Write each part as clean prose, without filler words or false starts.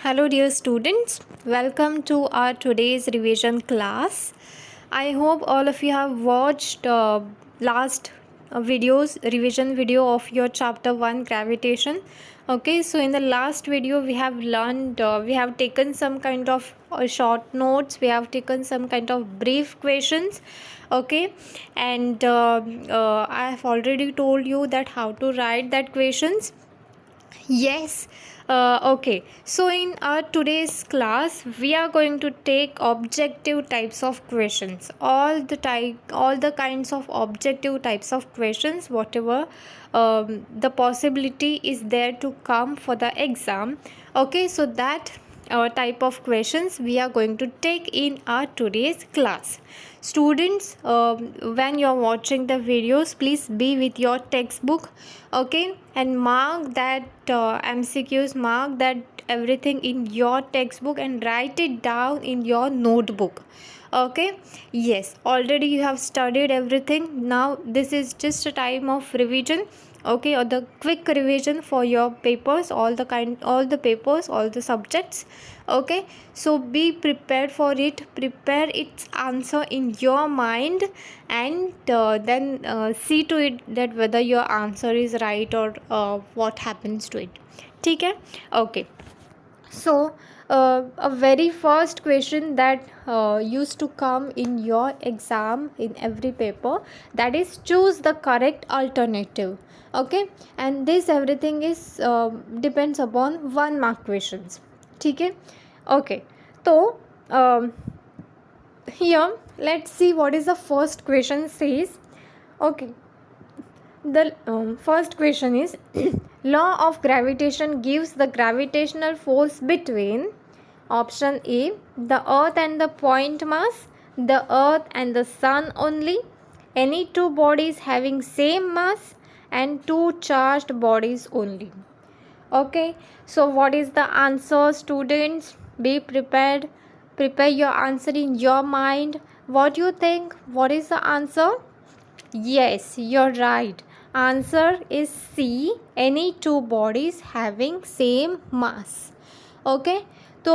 Hello, dear students. Welcome to our today's revision class. I hope all of you have watched last revision video of your chapter 1 gravitation. Okay, so in the last video we have learned, we have taken some kind of short notes, we have taken some kind of brief questions. Okay, and I have already told you that how to write that questions. Yes. Okay. So in our today's class, we are going to take objective types of questions. All the kinds of objective types of questions, whatever the possibility is there to come for the exam. Okay. So that type of questions we are going to take in our today's class. Students, when you are watching the videos, please be with your textbook, okay, and mark that MCQs, mark that everything in your textbook and write it down in your notebook. Okay, yes, already you have studied everything. Now this is just a time of revision, okay, or the quick revision for your papers, all the papers, all the subjects. Okay, so be prepared for it, prepare its answer in your mind, and then see to it that whether your answer is right or what happens to it. ठीक है? Okay. So a very first question that used to come in your exam in every paper, that is choose the correct alternative. Okay, and this everything is depends upon 1 mark questions. ठीक है? Okay, so here let's see what is the first question says. Okay, the first question is law of gravitation gives the gravitational force between option A, the earth and the point mass, the earth and the sun only, any two bodies having same mass, and two charged bodies only. Okay, so what is the answer, students? Be prepared, prepare your answer in your mind. What do you think? What is the answer? Yes, you're right. Answer is C. Any two bodies having same mass. Okay, तो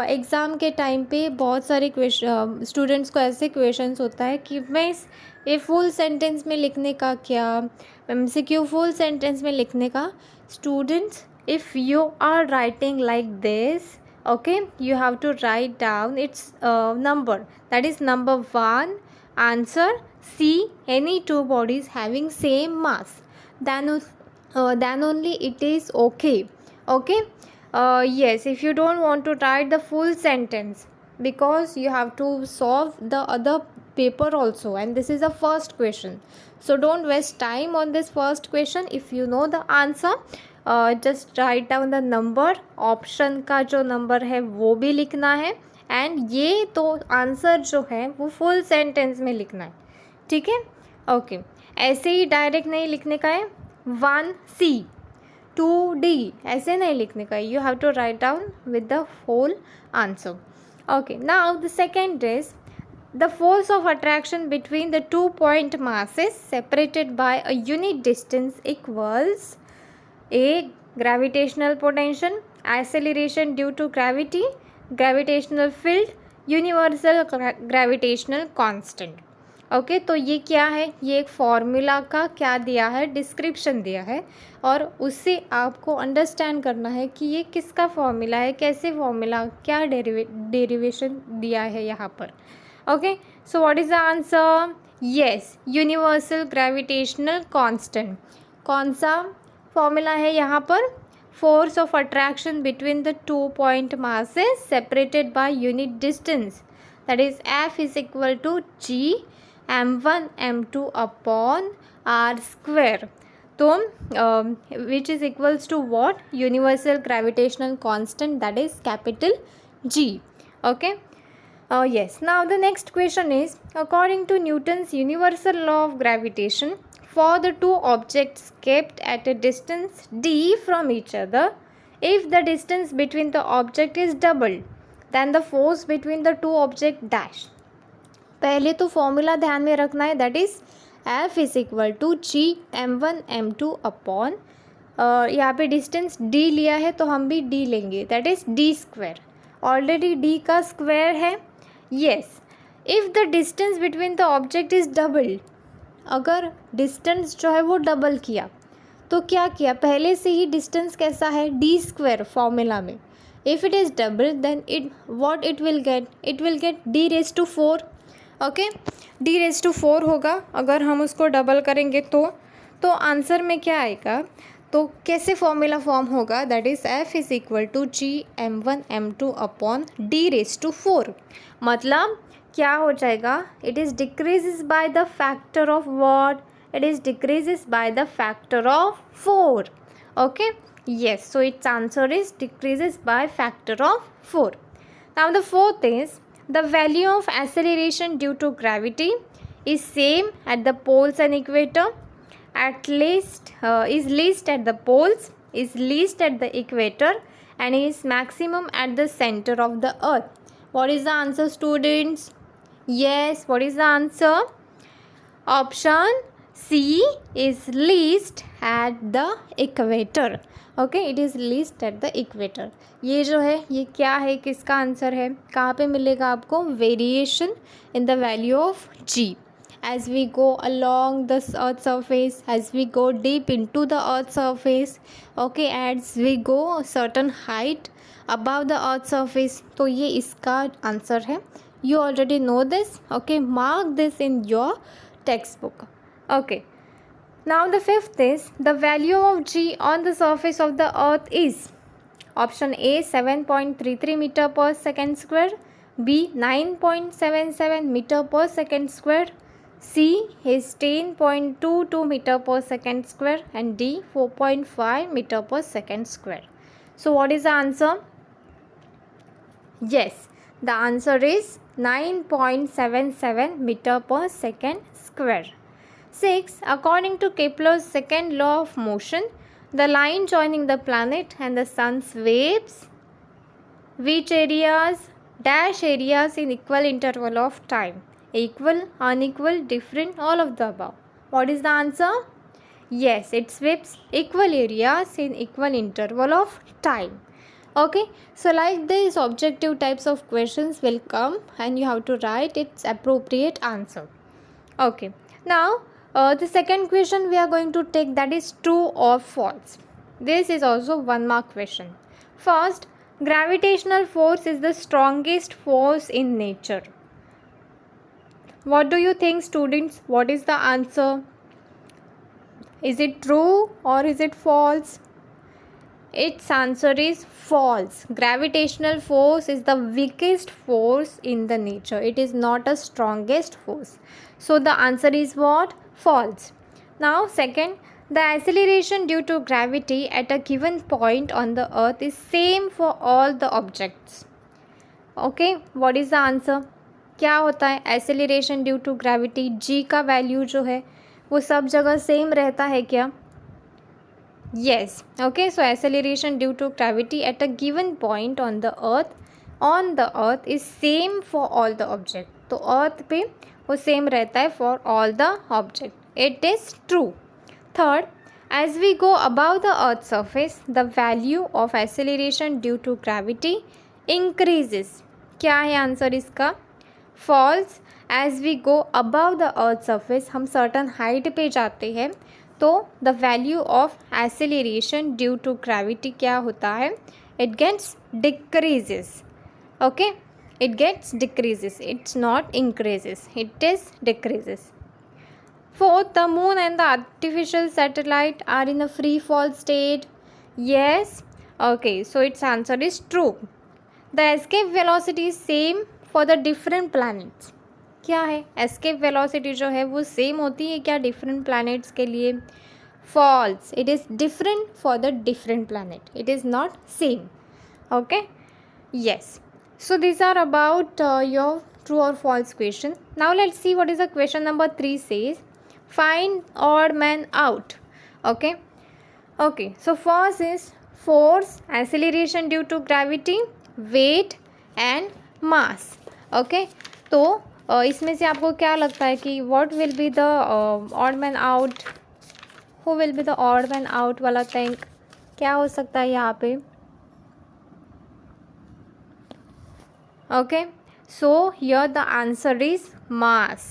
exam के time पे बहुत सारे question students को ऐसे questions होता है कि मैं ये फुल सेंटेंस में लिखने का क्या, MCQ फुल सेंटेंस में लिखने का. Students, if you are writing like this, okay, you have to write down its number, that is number 1. Answer C, any two bodies having same mass, then only it is okay. Okay, yes, if you don't want to write the full sentence, because you have to solve the other paper also, and this is the first question, so don't waste time on this first question. If you know the answer, just right down the number, option का जो number है वो भी लिखना है, and ये तो answer जो है वो फुल सेंटेंस में लिखना है. ठीक है? ओके, ऐसे ही डायरेक्ट नहीं लिखने का है. 1C 2D ऐसे नहीं लिखने का है. You have to write down with the whole answer. Okay, now the second is the force of attraction between the 2 point masses separated by a unit distance equals A, gravitational potential, acceleration due to gravity, gravitational field, universal gravitational constant. Okay, तो ये क्या है? ये एक formula का क्या दिया है, डिस्क्रिप्शन दिया है, और उससे आपको अंडरस्टैंड करना है कि ये किसका फॉर्मूला है, कैसे फॉर्मूला, क्या डेरिवेशन दिया है यहाँ पर. Okay, so what is the answer? Yes, universal gravitational constant. कौन सा फॉर्मूला है यहाँ पर? Force of attraction between the 2 point masses separated by unit distance, that is F is equal to G m1 m2 upon r square. तो which is equals to what? Universal gravitational constant, that is capital G. Okay, yes, now the next question is, according to Newton's universal law of gravitation, for the two objects kept at a distance d from each other, if the distance between the object is doubled, then the force between the two object dash. पहले तो formula ध्यान में रखना है, that is F is equal to G m1 m2 upon यहाँ पे distance d लिया है तो हम भी d लेंगे, that is d square. Already d का स्क्वायर है. Yes, if the distance between the object is double, अगर डिस्टेंस जो है वो डबल किया तो क्या किया, पहले से ही डिस्टेंस कैसा है, d स्क्वायर फॉर्मूला में. If it is double then it will get d raise to 4. Okay, d raise to 4 होगा अगर हम उसको डबल करेंगे तो आंसर में क्या आएगा, तो कैसे फॉर्मूला फॉर्म होगा, that is f is equal to g m1m2 upon d raise to 4. मतलब क्या हो जाएगा, it is decreases by the factor of what, it is decreases by the factor of 4. Okay, yes, so its answer is decreases by factor of 4. Now the fourth is the value of acceleration due to gravity is same at the poles and equator, at least is least at the poles, is least at the equator, and is maximum at the center of the earth. What is the answer, students? Yes, what is the answer? Option C is least at the equator. Okay, it is least at the equator. ये जो है ये क्या है, किसका answer है, कहाँ पे मिलेगा आपको, variation in the value of g as we go along the earth surface, as we go deep into the earth surface, okay, as we go a certain height above the earth surface. तो ये इसका answer है. You already know this. Okay, mark this in your textbook. Okay, now the fifth is the value of g on the surface of the earth is option A 7.33 meter per second square, B 9.77 meter per second square, C is 10.22 meter per second square, and D 4.5 meter per second square. So what is the answer? Yes, the answer is 9.77 meter per second square. 6. According to Kepler's second law of motion, the line joining the planet and the sun sweeps which areas, dash areas in equal interval of time, equal, unequal, different, all of the above. What is the answer? Yes, it sweeps equal areas in equal interval of time. Okay, so like this objective types of questions will come and you have to write its appropriate answer. Okay, now the second question we are going to take, that is true or false. This is also 1 mark question. First, gravitational force is the strongest force in nature. What do you think, students? What is the answer? Is it true or is it false? Its answer is false. Gravitational force is the weakest force in the nature. It is not a strongest force. So the answer is what? False. Now second, the acceleration due to gravity at a given point on the earth is same for all the objects. Okay, what is the answer? क्या होता है acceleration due to gravity? g का value जो है वो सब जगह same रहता है क्या? Yes. Okay, so acceleration due to gravity at a given point on the earth is same for all the object. तो earth पे वो सेम रहता है for all the object. It is true. Third, as we go above the earth surface, the value of acceleration due to gravity increases. क्या है answer इसका? False. As we go above the earth surface, हम certain height पे जाते हैं तो the value of acceleration due to gravity क्या होता है? It gets decreases. Okay, it gets decreases. It's not increases. It is decreases. Fourth, the moon and the artificial satellite are in a free fall state. Yes. Okay, so its answer is true. The escape velocity is same for the different planets. क्या है? escape velocity जो है वो same होती है क्या different planets के लिए? False. It is different for the different planet. It is not same. Okay. Yes. So these are about your true or false question. Now let's see what is the question number 3 says. Find odd man out. Okay. Okay. So first is force, acceleration due to gravity, weight and mass. Okay. तो इसमें से आपको क्या लगता है कि what will be the odd man out? Who will be the odd man out वाला thing? क्या हो सकता है यहाँ पे? Okay, so here the answer is mass,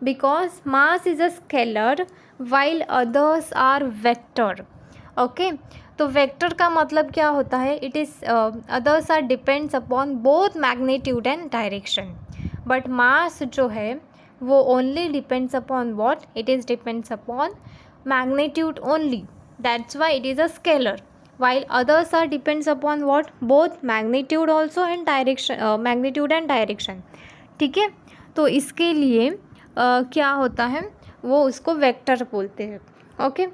because mass is a scalar while others are vector. Okay, तो vector का मतलब क्या होता है? It is others are depends upon both magnitude and direction, but mass जो है वो only depends upon what? It is depends upon magnitude only. That's why it is a scalar, while others are depends upon what? Both magnitude also and direction, magnitude and direction. ठीक है, तो इसके लिए क्या होता है, वो उसको वेक्टर बोलते हैं. Okay,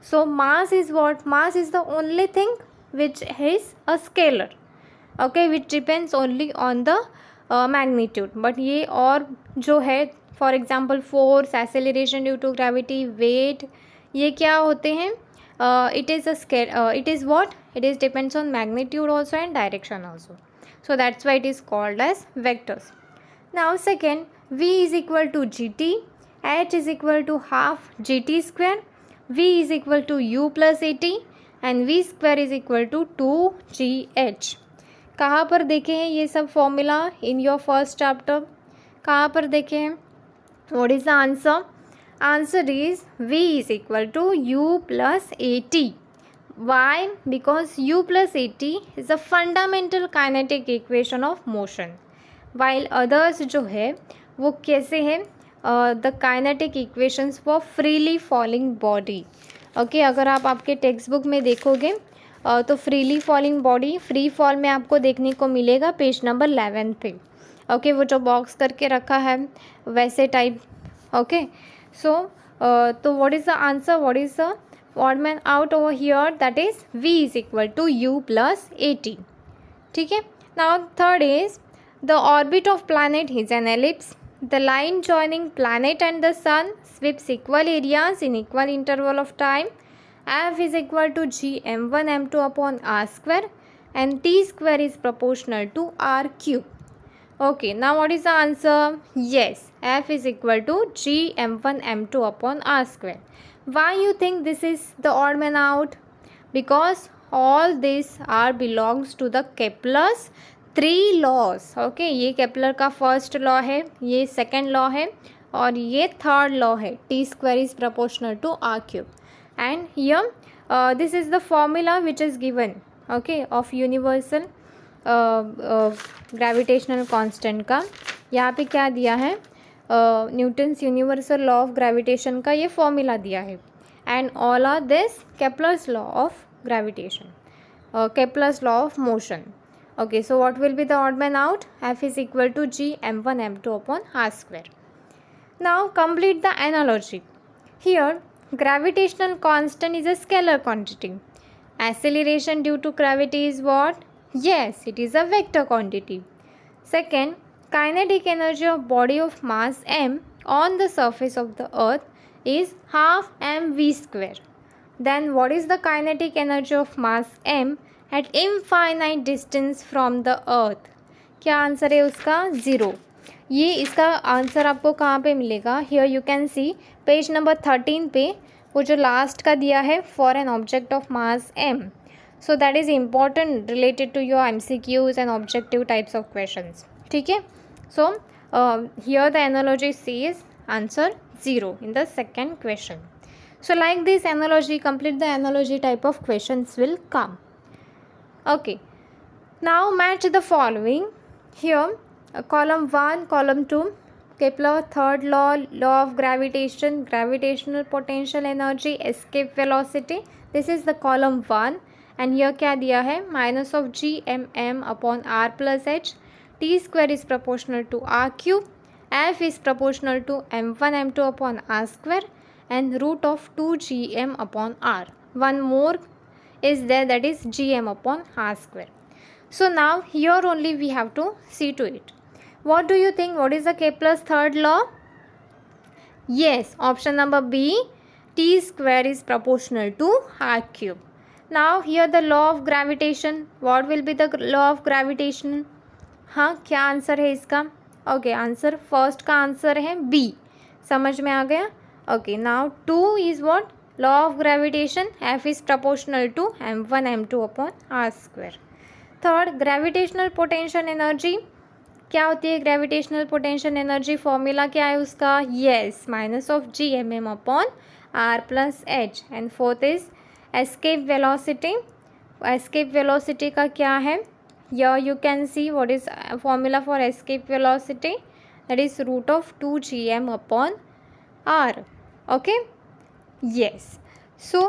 so mass is what? Mass is the only thing which is a scalar. Okay, which depends only on the magnitude. But ये और जो है, for example force, acceleration due to gravity, weight, ये क्या होते हैं? It is a scale, it is what? It is depends on magnitude also and direction also. So that's why it is called as vectors. Now second, V is equal to gt, H is equal to half gt square, V is equal to U plus at, and V square is equal to 2gh. कहाँ पर देखे हैं ये सब formula in your first chapter? कहाँ पर देखे हैं? What is the answer? Answer is V is equal to U plus AT. Why? Because U plus AT is a fundamental kinetic equation of motion, while others जो है वो कैसे है? The kinetic equations for freely falling body. Okay, अगर आप आपके text book में देखोगे तो freely falling body, free fall में आपको देखने को मिलेगा पेज नंबर 11 पे. ओके, वो जो बॉक्स करके रखा है वैसे type. Okay, so so what is the answer? What is the odd man out over here? That is V is equal to U plus AT. ठीक है. Now third is the orbit of planet is an ellipse. The line joining planet and the sun sweeps equal areas in equal interval of time. F is equal to G m1 m2 upon r square, and T square is proportional to r cube. Okay, now what is the answer? Yes, F is equal to G m1 m2 upon r square. Why you think this is the odd man out? Because all these are belongs to the Kepler's 3 laws. Okay, ये Kepler का first law है, ये second law है, और ये third law है. T square is proportional to r cube. And here this is the formula which is given, okay, of universal gravitational constant का. यहाँ पे क्या दिया है? Newton's universal law of gravitation का ये फॉर्मूला दिया है. And all are this Kepler's law of gravitation, Kepler's law of motion. Okay, so what will be the odd man out? F is equal to G m1 m2 upon r square. Now complete the analogy. Here gravitational constant is a scalar quantity. Acceleration due to gravity is what? Yes, it is a vector quantity. Second, kinetic energy of body of mass m on the surface of the earth is half mv square. Then what is the kinetic energy of mass m at infinite distance from the earth? क्या answer है उसका? 0. ये इसका answer आपको कहाँ पे मिलेगा? Here you can see page number 13 पे वो जो लास्ट का दिया है, for an object of mass m. So that is important related to your MCQs and objective types of questions. ठीक है. So here the analogy says answer 0 in the second question. So like this analogy, complete the analogy type of questions will come. Okay. Now match the following. Here column 1, column 2, Kepler third law, law of gravitation, gravitational potential energy, escape velocity. This is the column 1. And यह क्या दिया है? Minus of G M M upon R plus H, T square is proportional to R cube, F is proportional to m1 m2 upon R square, and root of 2gm upon R. One more is there, that is gm upon r square. So now here only we have to see to it. What do you think? What is the Kepler's third law? Yes, option number B, T square is proportional to r cube. Now here the law of gravitation. What will be the law of gravitation? हाँ, क्या answer है इसका? Okay, answer first का answer है B. समझ में आ गया? Okay, now 2 is what? law of gravitation, F is proportional to m1 m2 upon r square. Third, gravitational potential energy क्या होती है? ग्रेविटेशनल पोटेंशियल एनर्जी फॉर्मूला क्या है उसका? Yes, minus of G M M upon R plus H. And fourth is escape velocity. Escape velocity का क्या है? You can see what is formula for escape velocity, that is root of 2gm upon R. Okay, yes, so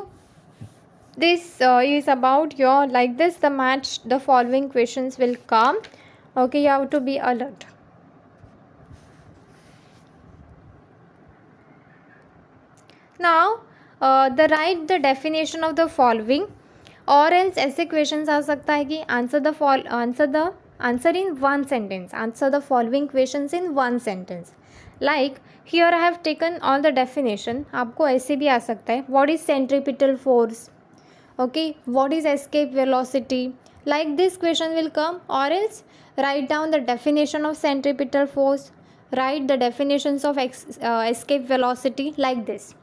this is about your, like this the match, the following questions will come. Okay, you have to be alert. Now the write the definition of the following, or else ऐसे questions आ सकता है कि answer in one sentence, answer the following questions in one sentence. Like here I have taken all the definition. आपको ऐसे भी आ सकता है, what is centripetal force, okay, what is escape velocity, like this question will come. Or else write down the definition of centripetal force, write the definitions of escape velocity, like this.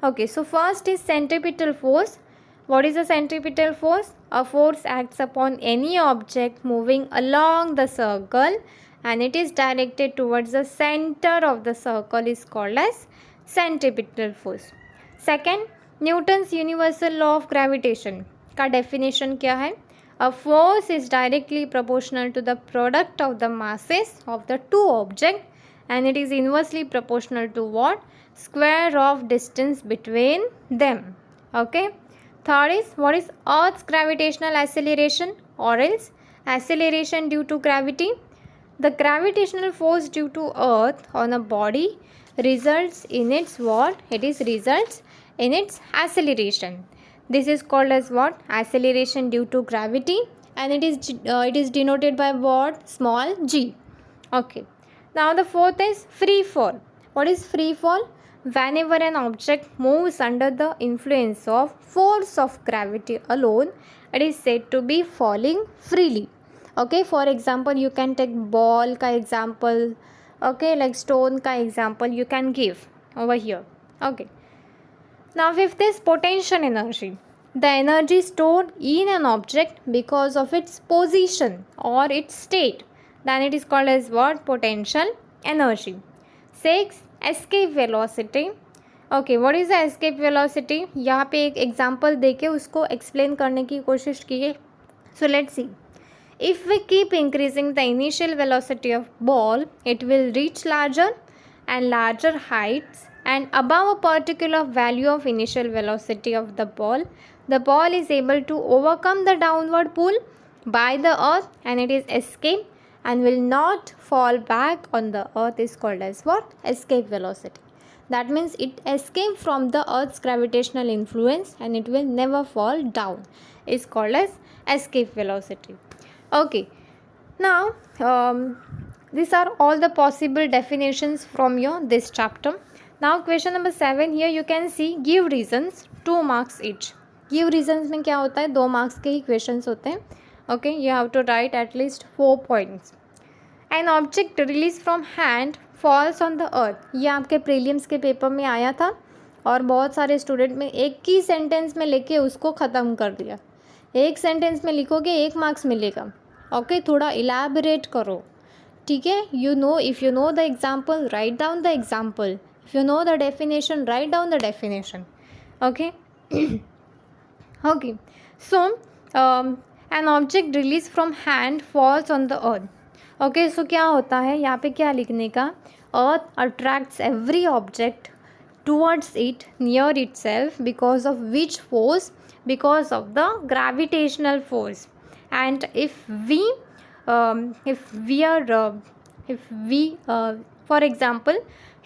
Okay, so first is centripetal force. What is a centripetal force? A force acts upon any object moving along the circle and it is directed towards the center of the circle is called as centripetal force. Second, Newton's universal law of gravitation का definition क्या है? A force is directly proportional to the product of the masses of the two object and it is inversely proportional to what? Square of distance between them. Okay. Third is what is earth's gravitational acceleration और else acceleration due to gravity. The gravitational force due to earth on a body results in its what? It is results in its acceleration. This is called as what? Acceleration due to gravity, and it is denoted by what? Small g. Okay. Now the fourth is free fall. What is free fall? Whenever an object moves under the influence of force of gravity alone, it is said to be falling freely. Okay. For example, you can take ball का example. Okay, like stone का example you can give over here. Okay. Now fifth is potential energy. The energy stored in an object because of its position or its state, then it is called as what? Potential energy. Six, escape velocity. Okay, what is the escape velocity? यहाँ पे एक example देके उसको explain करने की कोशिश की है. So let's see. If we keep increasing the initial velocity of ball, it will reach larger and larger heights, and above a particular value of initial velocity of the ball is able to overcome the downward pull by the earth and it is escape and will not fall back on the earth is called as what? Escape velocity. That means it escaped from the earth's gravitational influence and it will never fall down is called as escape velocity. Okay, now these are all the possible definitions from your this chapter. Now question number 7, here you can see give reasons, 2 marks each. Give reasons में क्या होता है? 2 marks के ही questions होते हैं. Okay, you have to write at least 4 points. An object released from hand falls on the earth. ये आपके prelims के पेपर में आया था और बहुत सारे स्टूडेंट में एक ही सेंटेंस में लेके उसको ख़त्म कर दिया. एक सेंटेंस में लिखोगे 1 मार्क्स मिलेगा. ओके, थोड़ा इलैबोरेट करो. ठीक है. You know, if you know the example write down the example, if you know the definition write down the definition. Okay. Okay, so an object release from hand falls on the earth. Okay, so क्या होता है यहाँ पे? क्या लिखने का? Earth attracts every object towards it near itself because of which force? Because of the gravitational force. And if we for example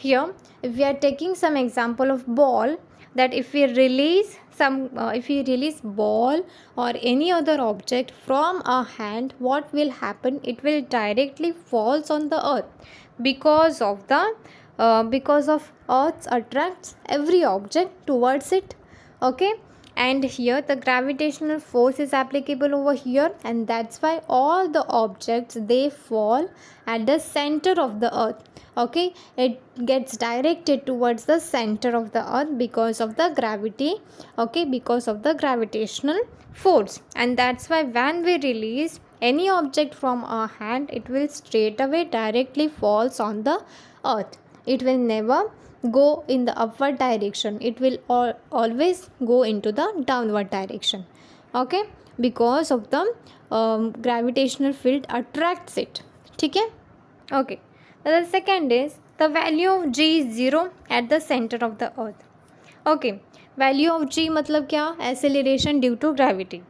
here if we are taking some example of ball, that if we release ball or any other object from our hand, what will happen? It will directly falls on the earth because of earth attracts every object towards it. Okay, and here the gravitational force is applicable over here, and that's why all the objects they fall at the center of the earth. Okay, it gets directed towards the center of the earth because of the gravity, okay, because of the gravitational force. And that's why when we release any object from our hand, it will straight away directly falls on the earth. It will never go in the upward direction, it will always go into the downward direction, okay, because of the gravitational field attracts it. ठीक है, okay. The second is the value of g is 0 at the center of the earth. Okay, value of g मतलब क्या, acceleration due to gravity.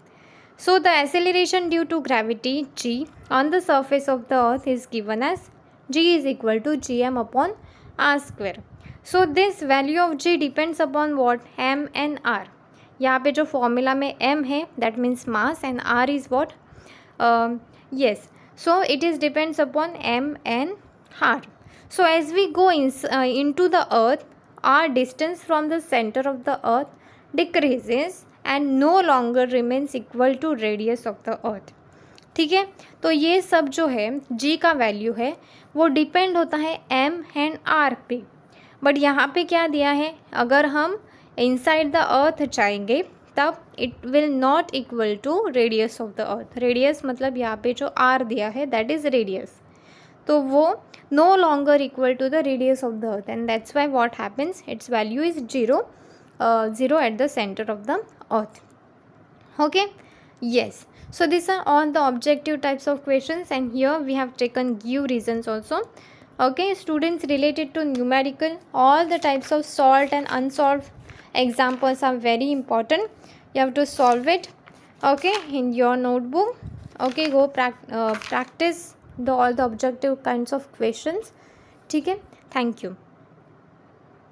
So the acceleration due to gravity g on the surface of the earth is given as g is equal to gm upon r square. So this value of g depends upon what, m and r. यहाँ पे जो formula में m है that means mass and r is what, yes, so it is depends upon m and r. So as we go into the earth, our distance from the center of the earth decreases and no longer remains equal to radius of the earth. ठीक है, तो ये सब जो है g का value है वो डिपेंड होता है m एंड r पे. बट यहाँ पे क्या दिया है, अगर हम इनसाइड द अर्थ जाएंगे तब it will not equal to radius of the earth. Radius मतलब यहाँ पे जो r दिया है दैट इज़ रेडियस, तो वो no longer equal to the radius of the earth, and that's why what happens, its value is zero at the center of the earth. Okay, yes, so these are all the objective types of questions, and here we have taken give reasons also. Okay, students, related to numerical, all the types of solved and unsolved examples are very important. You have to solve it, okay, in your notebook. Okay, go practice all the objective kinds of questions. ठीक है, thank you.